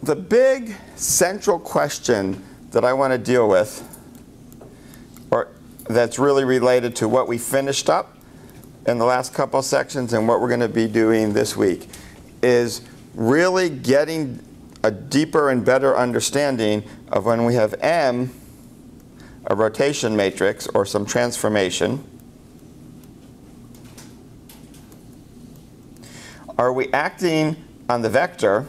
the big central question that I want to deal with, or that's really related to what we finished up in the last couple of sections and what we're going to be doing this week, is really getting a deeper and better understanding of when we have M, a rotation matrix or some transformation, are we acting on the vector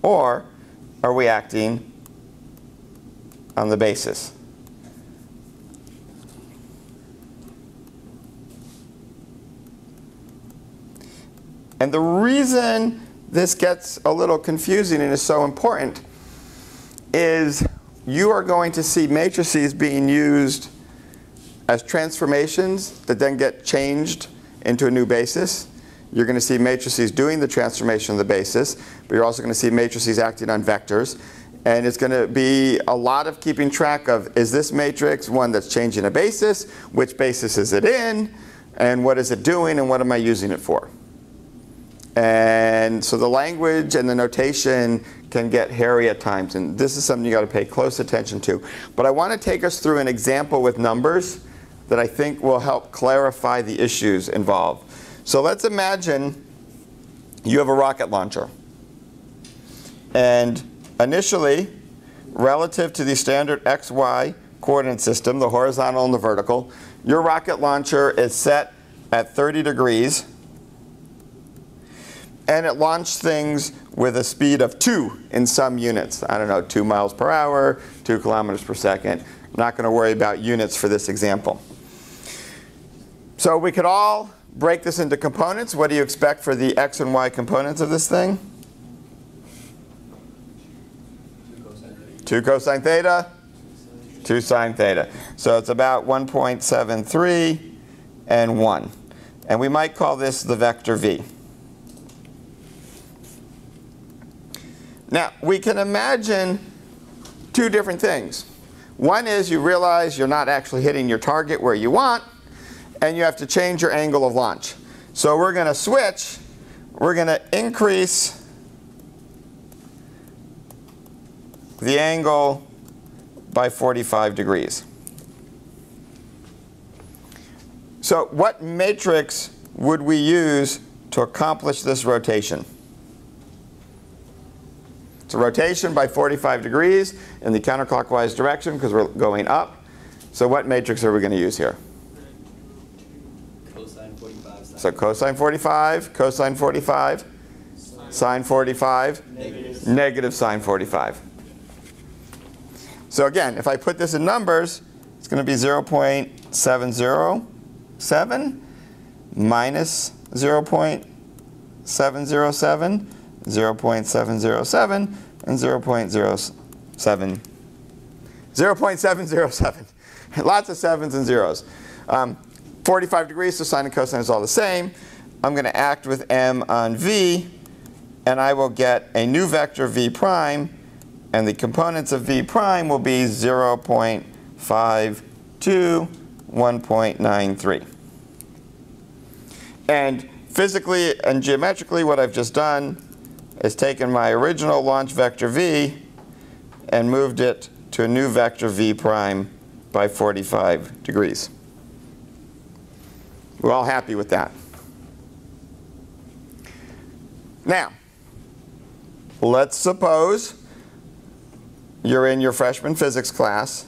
or are we acting on the basis? And the reason this gets a little confusing and is so important is you are going to see matrices being used as transformations that then get changed into a new basis. You're going to see matrices doing the transformation of the basis, but you're also going to see matrices acting on vectors. And it's going to be a lot of keeping track of, is this matrix one that's changing a basis? Which basis is it in? And what is it doing? And what am I using it for? And so the language and the notation can get hairy at times. And this is something you got to pay close attention to. But I want to take us through an example with numbers that I think will help clarify the issues involved. So let's imagine you have a rocket launcher. And initially, relative to the standard XY coordinate system, the horizontal and the vertical, your rocket launcher is set at 30 degrees. And it launched things with a speed of 2 in some units. I don't know, 2 miles per hour, 2 kilometers per second. I'm not going to worry about units for this example. So we could all break this into components. What do you expect for the x and y components of this thing? 2 cosine theta, 2 sine theta. So it's about 1.73 and 1. And we might call this the vector v. Now, we can imagine 2 different things. One is you realize you're not actually hitting your target where you want, and you have to change your angle of launch. So we're going to switch. We're going to increase the angle by 45 degrees. So what matrix would we use to accomplish this rotation? It's a rotation by 45 degrees in the counterclockwise direction because we're going up. So what matrix are we going to use here? Cosine 45. So cosine 45, cosine 45, sine 45, negative sine 45. So again, if I put this in numbers, it's going to be 0.707 minus 0.707, 0.707, and 0.07. 0.707. Lots of 7s and 0s. 45 degrees, so sine and cosine is all the same. I'm going to act with m on v, and I will get a new vector v prime, and the components of v prime will be 0.52, 1.93. And physically and geometrically, what I've just done is taken my original launch vector v and moved it to a new vector v prime by 45 degrees. We're all happy with that. Now, let's suppose you're in your freshman physics class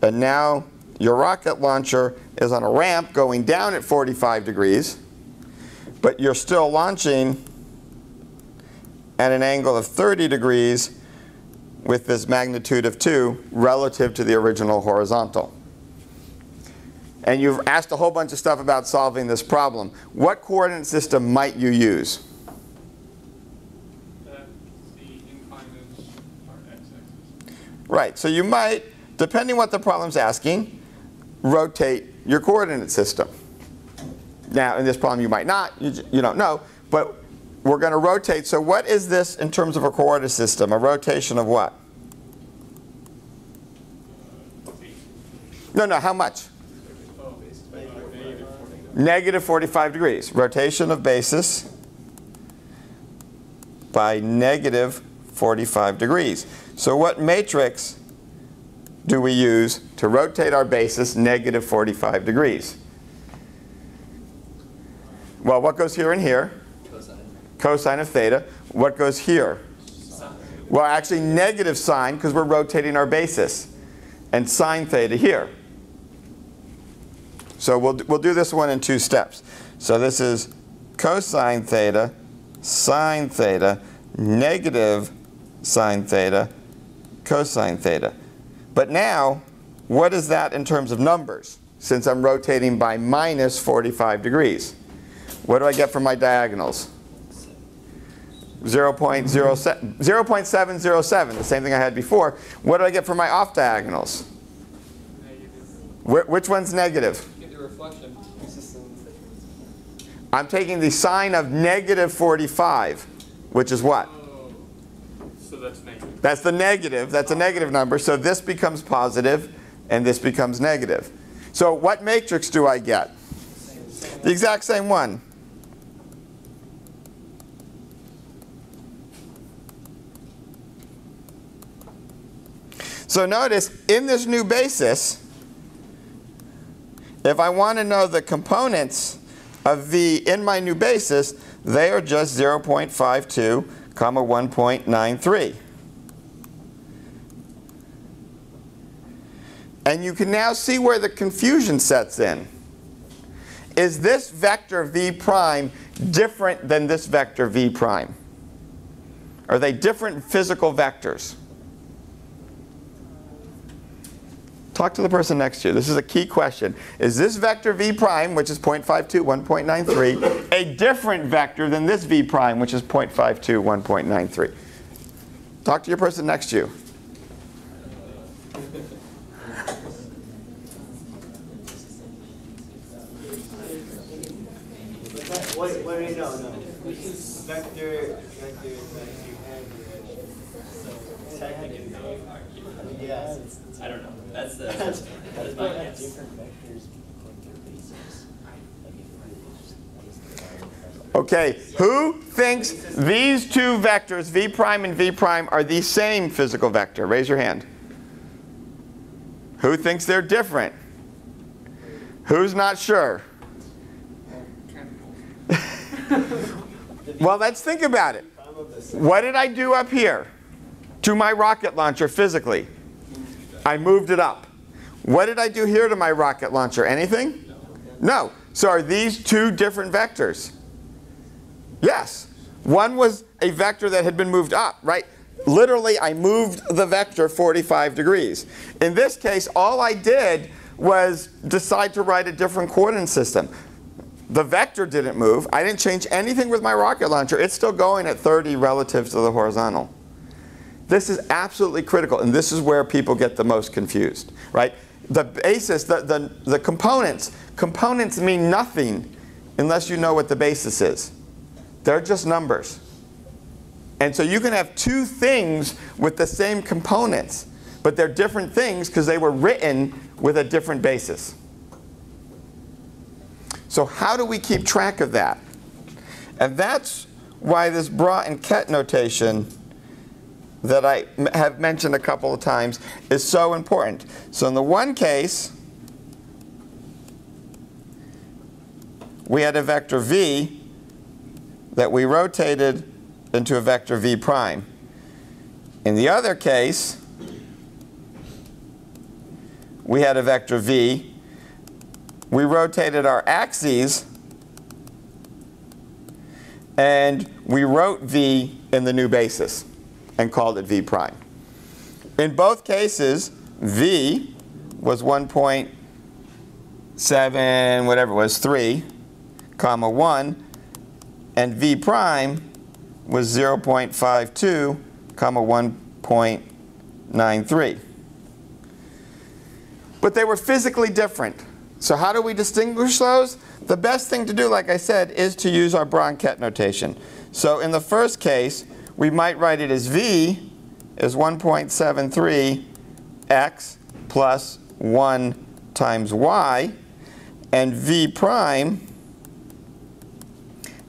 and now your rocket launcher is on a ramp going down at 45 degrees, but you're still launching at an angle of 30 degrees with this magnitude of 2 relative to the original horizontal. And you've asked a whole bunch of stuff about solving this problem. What coordinate system might you use? That the inclined are x-axis. Right, so you might, depending what the problem's asking, rotate your coordinate system. Now, in this problem you might not, you don't know, but we're going to rotate. So what is this in terms of a coordinate system? A rotation of what? Z. No, how much? Negative 45 degrees. Rotation of basis by negative 45 degrees. So what matrix do we use to rotate our basis negative 45 degrees? Well, what goes here and here? Cosine. Cosine of theta. What goes here? Sine. Well, actually negative sine, because we're rotating our basis. And sine theta here. So we'll do this one in 2 steps. So this is cosine theta, sine theta, negative sine theta, cosine theta. But now, what is that in terms of numbers, since I'm rotating by minus 45 degrees? What do I get from my diagonals? 0.707, the same thing I had before. What do I get from my off diagonals? Negative. Which one's negative? Get the reflection. I'm taking the sine of negative 45, which is what? Oh, so that's negative. That's the negative. That's a negative number. So this becomes positive, and this becomes negative. So what matrix do I get? The exact same one. So notice, in this new basis, if I want to know the components of V in my new basis, they are just 0.52, 1.93. And you can now see where the confusion sets in. Is this vector V prime different than this vector V prime? Are they different physical vectors? Talk to the person next to you. This is a key question. Is this vector V prime, which is 0.52, 1.93, a different vector than this V prime, which is 0.52, 1.93? Talk to your person next to you. What do you know? No. Vector that you have here. Technically, yes. I don't know. That's the. That's that is my guess. different vectors according to their basis. Okay, who thinks these two vectors, V prime and V prime, are the same physical vector? Raise your hand. Who thinks they're different? Who's not sure? Well, let's think about it. What did I do up here to my rocket launcher physically? I moved it up. What did I do here to my rocket launcher? Anything? No. So are these two different vectors? Yes. One was a vector that had been moved up, right? Literally, I moved the vector 45 degrees. In this case, all I did was decide to write a different coordinate system. The vector didn't move. I didn't change anything with my rocket launcher. It's still going at 30 relative to the horizontal. This is absolutely critical, and this is where people get the most confused, right? The basis, the components mean nothing unless you know what the basis is. They're just numbers. And so you can have two things with the same components, but they're different things because they were written with a different basis. So how do we keep track of that? And that's why this Bra and Ket notation that I have mentioned a couple of times is so important. So in the one case, we had a vector V that we rotated into a vector V prime. In the other case, we had a vector V. We rotated our axes, and we wrote V in the new basis and called it V prime. In both cases, V was 1.7, whatever it was, 3, comma 1, and V prime was 0.52, comma 1.93. But they were physically different. So how do we distinguish those? The best thing to do, like I said, is to use our Bra and Ket notation. So in the first case, we might write it as V is 1.73 x plus 1 times y. and V prime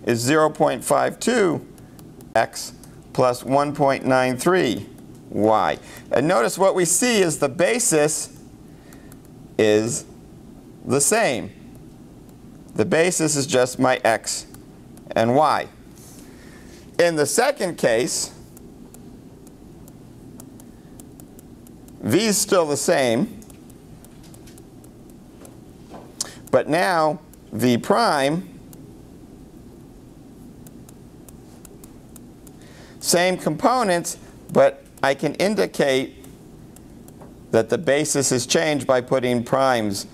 is 0.52x plus 1.93y. And notice what we see is the basis is the same. The basis is just my x and y. In the second case, V is still the same, but now V prime, same components, but I can indicate that the basis is changed by putting primes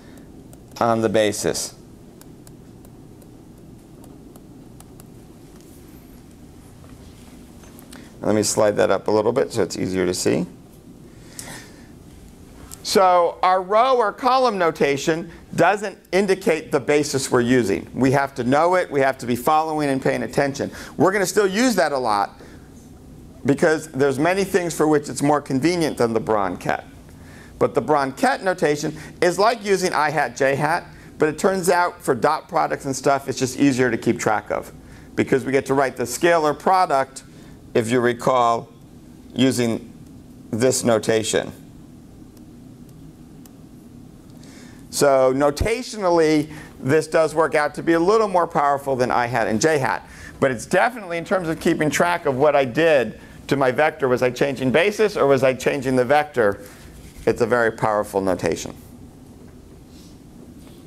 on the basis. Let me slide that up a little bit so it's easier to see. So our row or column notation doesn't indicate the basis we're using. We have to know it. We have to be following and paying attention. We're going to still use that a lot because there's many things for which it's more convenient than the Braun-Ket. But the Braun-Ket notation is like using I hat, J hat, but it turns out for dot products and stuff, it's just easier to keep track of because we get to write the scalar product, if you recall, using this notation. So notationally, this does work out to be a little more powerful than I hat and J hat. But it's definitely, in terms of keeping track of what I did to my vector, was I changing basis or was I changing the vector? It's a very powerful notation.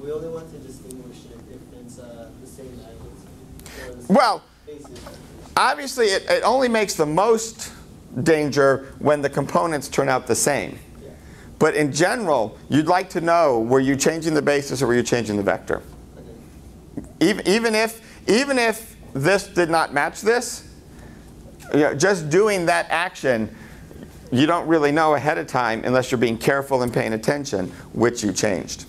We only want to distinguish it if it's the same magnitude. Well, obviously, it only makes the most danger when the components turn out the same. Yeah. But in general, you'd like to know, were you changing the basis or were you changing the vector? Okay. Even if this did not match this, just doing that action, you don't really know ahead of time unless you're being careful and paying attention which you changed.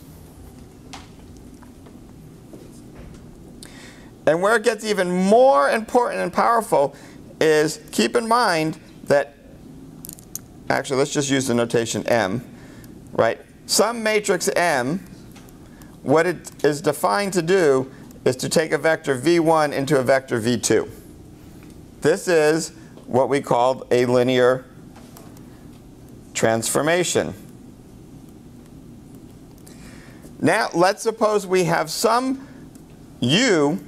And where it gets even more important and powerful is keep in mind that, actually let's just use the notation M, right? Some matrix M, what it is defined to do is to take a vector v1 into a vector v2. This is what we called a linear transformation. Now let's suppose we have some u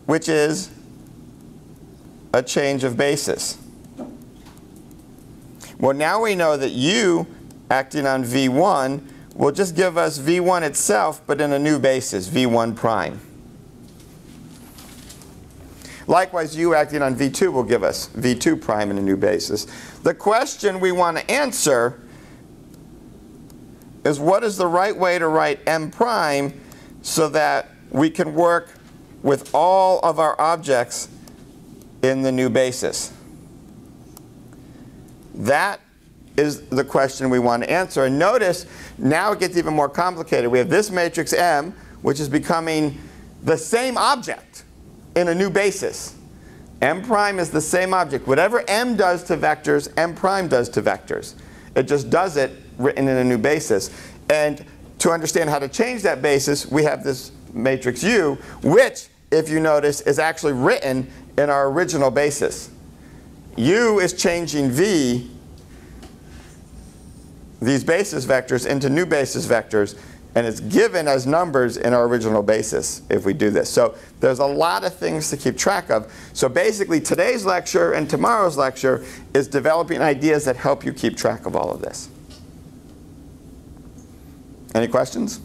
which is a change of basis. Well, now we know that u acting on v1 will just give us v1 itself, but in a new basis, v1 prime. Likewise, u acting on v2 will give us v2 prime in a new basis. The question we want to answer is, what is the right way to write m prime so that we can work with all of our objects in the new basis? That is the question we want to answer. And notice, now it gets even more complicated. We have this matrix M, which is becoming the same object in a new basis. M prime is the same object. Whatever M does to vectors, M prime does to vectors. It just does it written in a new basis. And to understand how to change that basis, we have this matrix U, which, if you notice, is actually written in our original basis. U is changing V, these basis vectors, into new basis vectors, and it's given as numbers in our original basis if we do this. So there's a lot of things to keep track of. So basically, today's lecture and tomorrow's lecture is developing ideas that help you keep track of all of this. Any questions?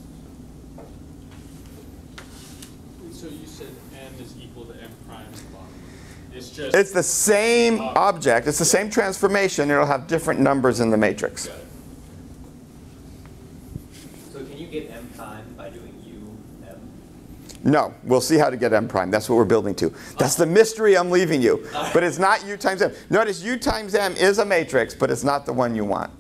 So you said n is equal to m prime at the bottom. It's just... It's the same object. It's the same transformation. It'll have different numbers in the matrix. Got it. So can you get m prime by doing u, m? No, we'll see how to get m prime. That's what we're building to. That's the mystery I'm leaving you. But it's not u times m. Notice u times m is a matrix, but it's not the one you want.